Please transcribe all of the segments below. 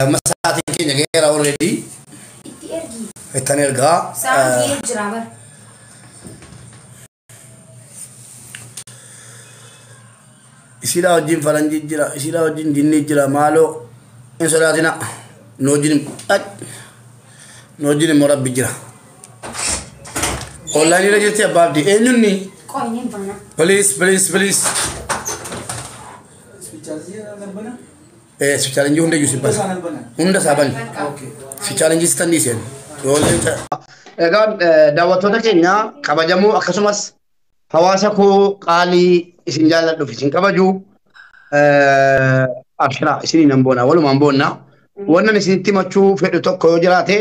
مساعتي كينيا غير already التنرجع ساعة جرابر إسيلا وجين فرنجي جرا إسيلا وجين ديني جرا مالو إن صلاتنا نوجين مربي جرا أولاني رجعتي أبادي إنني please si challenge hunde Yusuf bas hunda saban si challenge standi sen egan daawwattoota keenya kabajamoo akkasumas hawaasa koo qaalii isin jaalladhu isin kabaju abshira isin nan boona walumaan boonna wannan isinitti machuu fedhu tokko yoo jiraate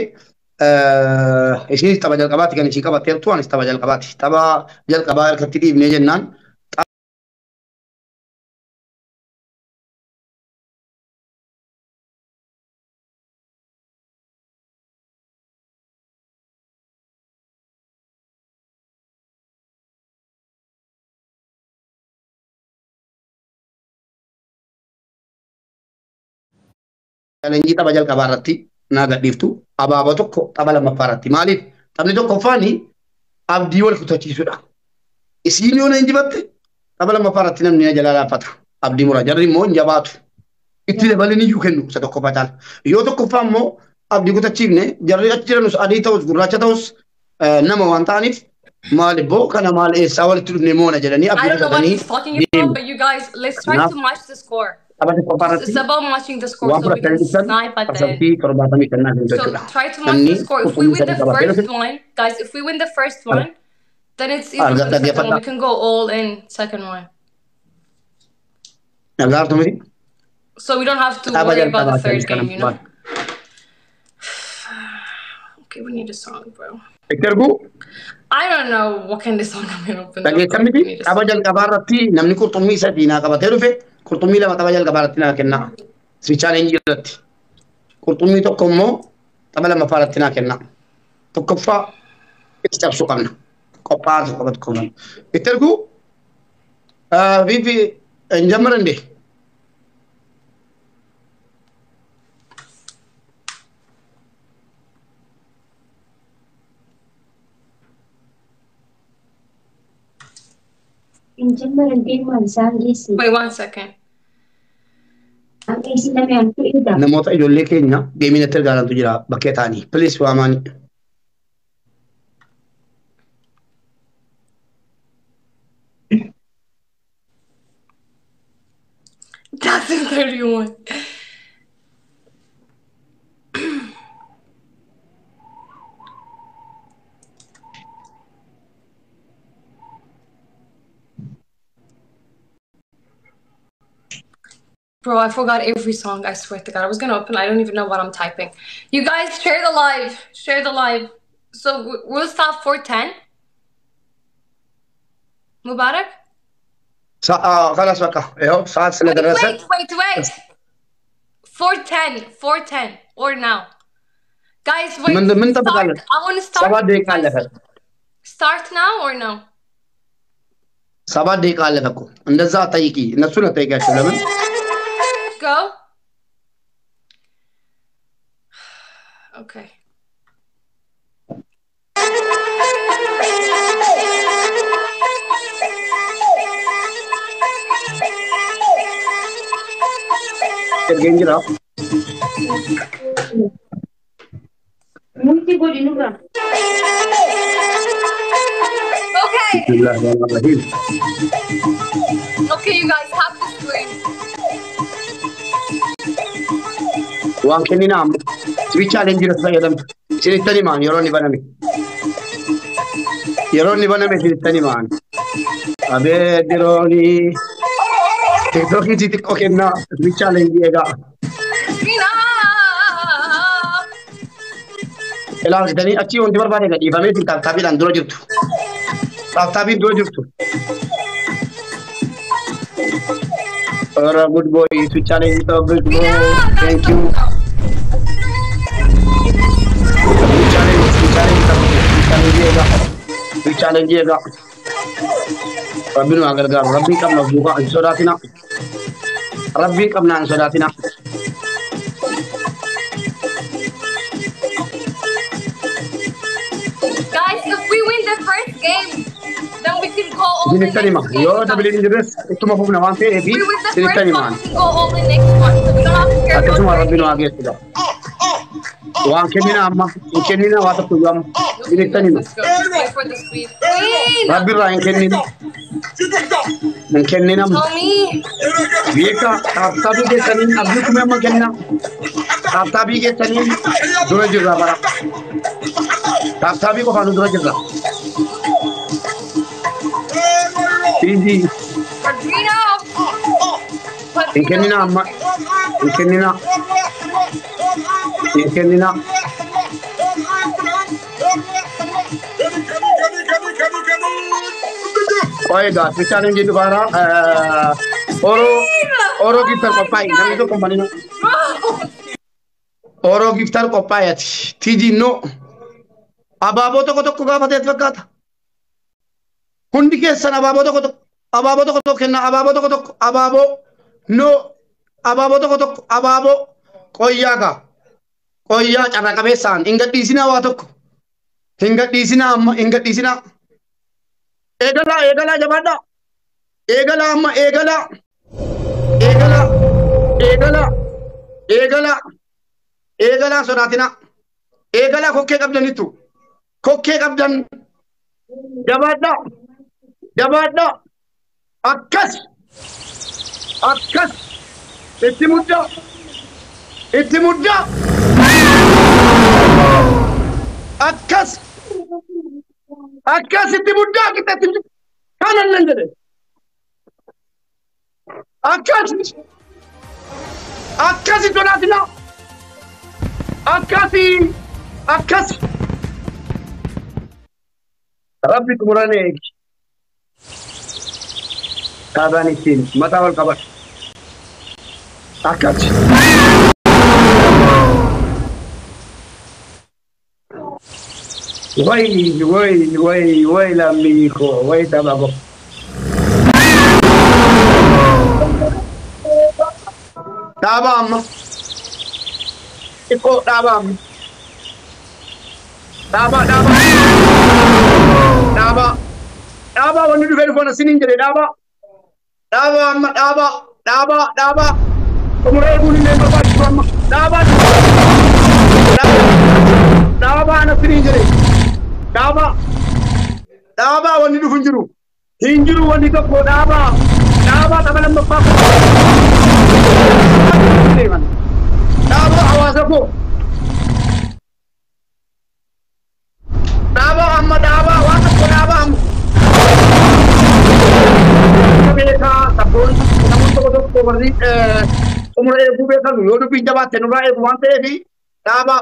isin tapha jalqabaati kan isin qabatteertu anis tapha jalqabaati tapha jalqabaa harkatti dhiibnee jennaan challenge tapha jalqabaarratti naa gadhiiftu abaaba tokko tapha lammaffaarratti maaliif taphni tokkoffaani abdii wal kutachiisudha isiin yoo na injibatte tapha lammaffaarratti namni na jalaa laafata abdii mura jarri immoo hin jabaatu itti dabalanii iyyuu kennu isa tokkoffaa caala yoo tokkoffaa immoo abdii kutachiifne jarri achi jiranus adii ta'us gurraacha ta'us nama waan ta'aniif maal ibboo kana maal eessaa walitti dhufne moona jedhanii abdii kutatanii but you guys, let's try to match the score. It's about matching the score so we can snipe at the end. So try to match the score. If we win the first one, guys, if we win the first one, then it's easy for the second one. We can go all in second one. So we don't have to worry about the third game, you know? Okay, we need a song, bro. I don't know what kind of song I'm going to open up. Kurtumii lama tapha jalqabaarratti naa kenna. Si challenge irratti. Kurtumii tokko immoo tapha lammaffaarratti naa kenna. Tokkoffaa itti cabsuu qabna. Qophaa'aa qofa tokko qabna. Itti ergu Vivi hin jammarande. Wait 1 second. Namoota ijoollee keenya geemiin itti ergaalantu jira bakkee ta'anii. Please waamaani. That's in 31. Bro, I forgot every song, I swear to God. I was gonna open, I don't even know what I'm typing. You guys, share the live. Share the live. So we'll stop 4:10. Mubarak? خلاص بقى. اهو ساعات سنة دراسة. Wait. 4:10 or now. Guys, wait. من start. I want to start. 7 دقيقة على Start now or no? 7 دقيقة على فكو. እንደዛ ጠይቂ እነሱን ጠይቂያቸው ለምን Go. Okay. Gengira. Okay. Okay, you guys have the screen. Waan kennina switch challenge irratti fayyadamtu sinittani maan yeroo ni baname sinittani maan abee dirooni tiktookii xixiqqoo kennaa switch challenge eegaa ilaalchitanii achii wanti barbaade gadhiifamee isin taaftaabiidhaan dura jirtu taaftaabiin dura jirtu good boy switch challenge good boy thank you challenge ga Rabbi nu agar ga Rabbi kam na buka ansuratina Rabbi qabnaan sodaatina. Guys, if we win the first game, then we can go all the next Dinittanima. game. Yoo dabaliin jirres ittuma fufna waan ta'eef If we win the first dinittanima. one, we can go all the next one. So we don't have to care about Akkasuma first Rabbi nu game. haa geessudha. Waan kennina amma hin kennina waa tokko yoo amma dinittanima. Let's go. Just wait for the squeeze. Win! Rabbi irraa hin kennina. Hin kennina. Tommy! Beeka taabtaabii keessaniin abdii kumee amma kenna. Taabtaabii keessaniin dura jirra bara. Taabtaabii qofaan dura jirra. Easy. Padrino! Hin kennina amma. Hin kennina. Hin kennina. Oye gas, bicara yang gitu bara, oro giftar kopai, nanti itu kembali no. Oro giftar kopai ya, tiji no. Ababo to kotok kuga pate fakata. Kundi kesan ababo to kotok kena ababo to kotok ababo no, ababo to kotok ababo koyaga, koya cara kabesan, ingat di sini awatok, ingat di sini amma, ingat di sini. Egala jabada. Egala amma egala sodatina. Egala kokke qabdan itu. Kokke qabdan jabada. Akkas. Itti mudda. Akkas itti mudda kita itti kanan nan jedhe. Akkasi sodatina. Akkas. Rabbi kumurane eegi. Kaadaan ittiin mataa wal qaban. Akkas. Way lammiiko, way tabago. Dhaaba amma. Xiqqoo dhaaba amma. Dhaaba wanni dhufee dhufoon asiniin jedhe dhaaba. Dhaaba amma dhaaba. Umuree eeguun illee barbaachisu amma. Dhaaba ana asiniin jedhe. Dhaaba wanni dhufu hin jiru wanni tokko dhaaba tapha lammaffaa dhaaba hawaasa koo dhaaba amma waan tokko dhaaba amma beekaa sabboon namoonni tokko warri umura eeguu beekan yoo dubbiin jabaatte nurraa eegu waan ta'eef dhaaba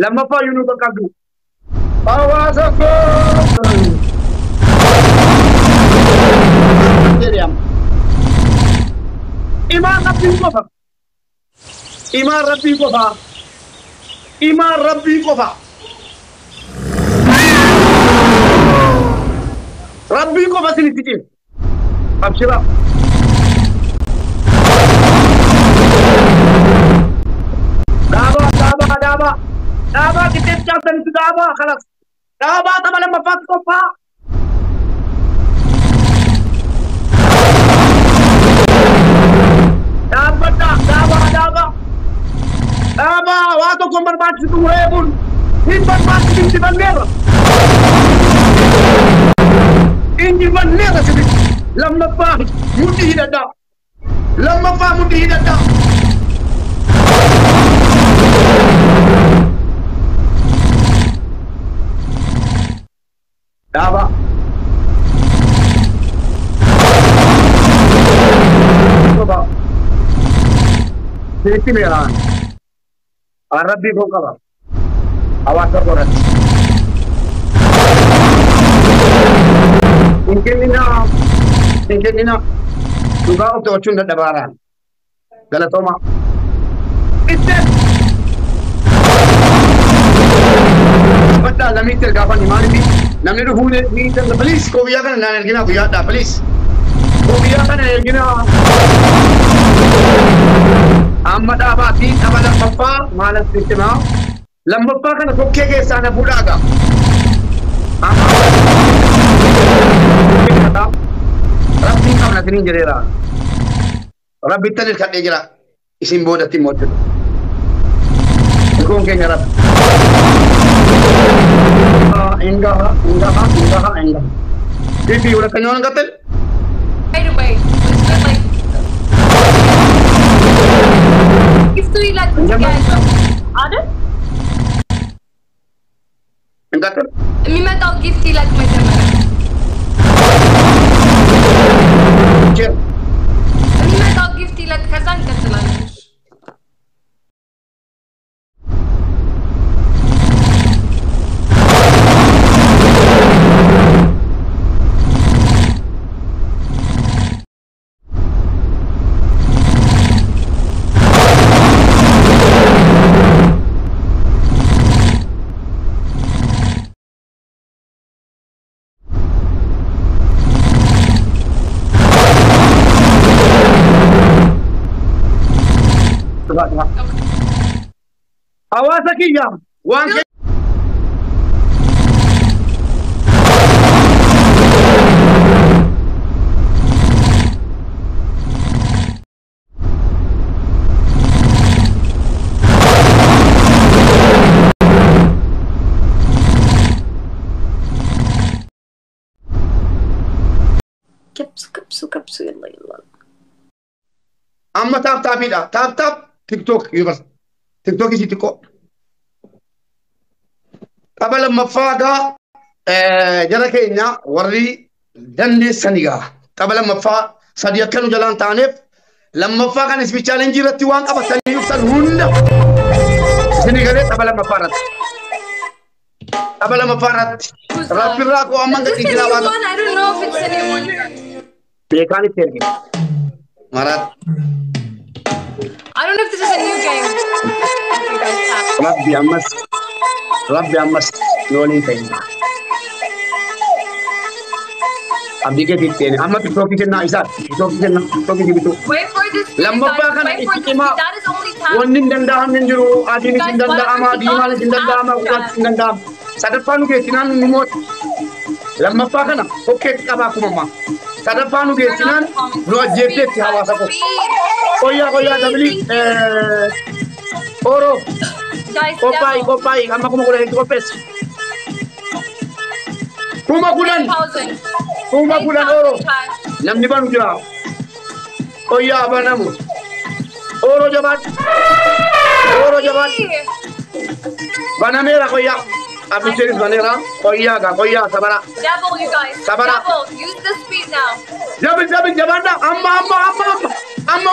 lammaffaa yunuu qaqqabdu hawaasa koo Iman Rabbi qofa. Rabbi qofa sinitti cim. Abshira. Dhaaba kitteef cabsanitti dhaaba kanas. Dhaaba tapha lammaffaatti qofa. Dhaaba waa tokko barbaachisu reebuun hin barbaachisu injifanneera sibitti lammaffaa mudhii hidhadhaa dhaaba sinitti meeraan Rabbi koo qaba hawaasa qoratti hin kennina dhugaa of to'achuun dadhabaaraan galatooma itti baddaa lamitti ergaafanni maaliif namni dhufuun ni please koo biyyaa kana naan erginaa guyyaadhaa please Kopiyaa kana erginaa. Amma dhaabaatii tapha lammaffaa maal asitti himaa? Lammaffaa kana kokkee keessaa na fuudhaa gaa. Rabbiin qabna isiniin jedheera. Rabbitti hirkadhee jira. Isin boodatti immoo hojjetu. Kun keenya rabbi. Engaha. Bibi udah kenyang katel? Right away. It's been like. If tu like ada? Katel? Mima tahu gift like macam mana? Cek. Mima tahu gift like khazan katelan. Hawaasa kiyya waan kapsu yalla. Amma taaptaapidha. Taaptaap TikTok yubas. TikTok isi tiko. Tapha lammaffaa jara keenya warri dandeessani gaa. Tapha lammaffaa sadii akka nu jalaan taaneef lammaffaa kan ispi challenge irratti waan qabatanii dhuftan hunda isinii galee tapha lammaffaa irratti. Tapha lammaffaa irratti. Rabbirraa koo amma gadi jiraa waan. I don't know if it's anyone. Beekaan itti ergina. Marat. I don't know if this is a new game. You guys have. Rabbi ammas noolin ta'inna. Abdi ke fittene amma TikTok kenna isa TikTok jibitu. Wait for this. Lammaffaa kana Wait for itti this. himaa. That is only time. Wanni hin danda'amne hin jiru. Adiin hin danda'ama, diimaan hin danda'ama, uummatni hin danda'ama. Sadaffaa nu geessinaan nu moota. Lammaffaa kana kokkeetti qabaa akkuma ammaa. Sadaffaa nu geessinaan nu ajjeefteetti hawaasa koo. Koyyaa dabli Oro. Guys, Kopai amma kuma kudhan itti qopheessi. Kuma kudhan Oro. Namni banu jira. Koyyaa banamu. Oro jabaat. Banameera koyyaa. Abisheris banera. Koyyaa sabara. Double, you guys. Sabara. Double. Use the speed now. Jabil jabanda. Amma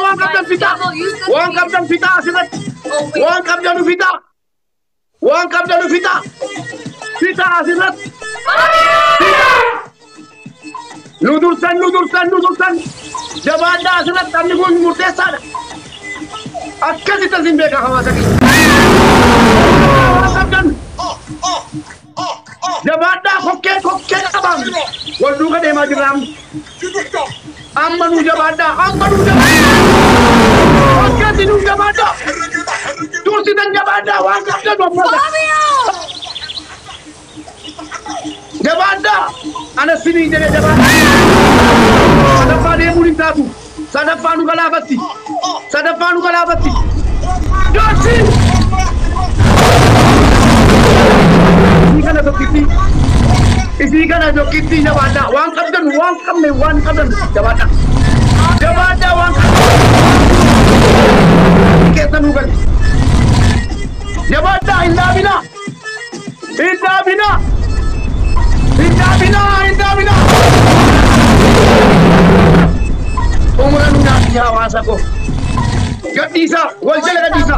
waan qabdan fita. Waan qabdan fita asirratti. Waan qabdan fita. Waan qabdan fita. Fita asirratti. Nu dursan. Jabanda asirratti namni kun murteessaadha. Akkasitti asin beeka hawaasa keenya. Waan qabdan. Jabanda kokkee qabam. Wal duuka deemaa jirra. Amma nu jabanda. Akkasi nu jabanda. Dursitan jabanda waan qabdan ummata. Jabanda. Ana sinii jedhe jabanda. Sadaffaa deemuun hin taatu. Sadaffaa nu galaafatti. Dorsi. Isii kana tokkitti jabanda. Waan qabdan jabanda. Jabanda waan keessa nu gali. Jabanda hin daabina. Umra nu nyaatti hawaasa koo. Gadhiisa. Wal jala gadhiisa.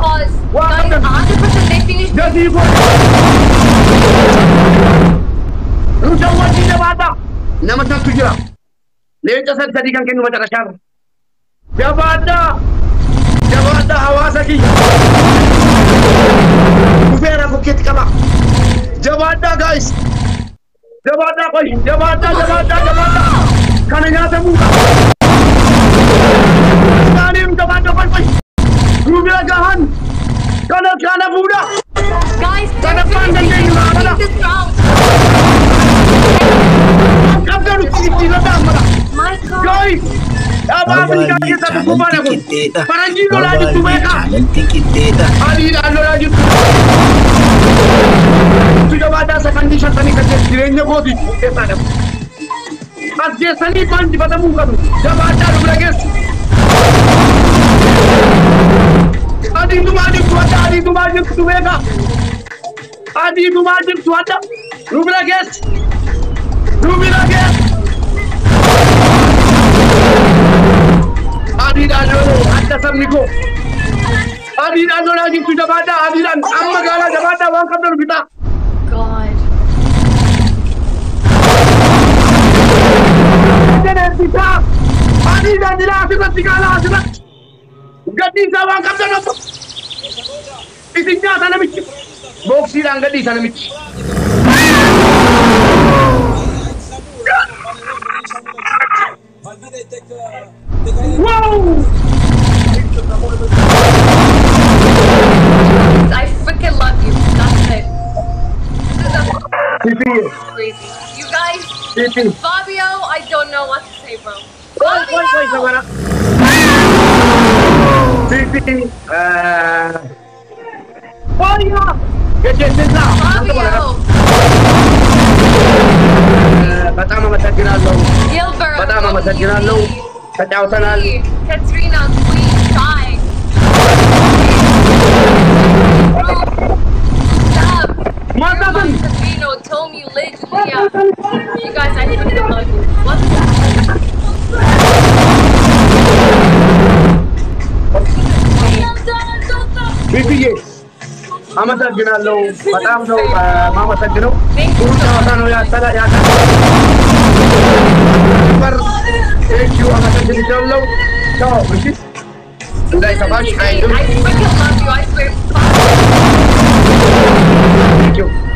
Waan qabdan. 100% they finished. Gadii koo. Rujawwati jabanda. Nama santu jira. Leenca sadii kan kennu macarashaarra. Jabanda hawaasa kiyya. Kufeera kokkeetti qaba. Jabanda guys. Jabanda. Kana nyaatamuu qaba. kana fuda. Guys, Sana they're pan finishing ganyan yung mga this round. Kapag nagtitila tama. My God. Guys, ababali kaya sa tukuban ako. Parang dito lagi tumeka. Ano lagi sudah ada sa condition tani kasi direnya ko di sana. At jesani pan di batamu kan. Jab ada rublagis. Adi tumajik tumeka. Adi tumajik tuada. Rublagis. Adi dalo ada samniko. Adi dalo lagi sudah ada adilan amma gala jabada wang kabel kita. God. Jangan kita. Adi dan dila kita tinggal kita. Gadi sawang kabel apa? Isinya sana miki. Boksi lang gadi sana miki. Wow! I freaking love you. That's it. This is crazy. You guys, Fabio, I don't know what to say, bro. Fabio! Katrina, please die. Stop. Sabino, Tommy, Lidge, Leah. You guys, I freaking love you. What the Thank you, I freaking love you, I swear. Thank you.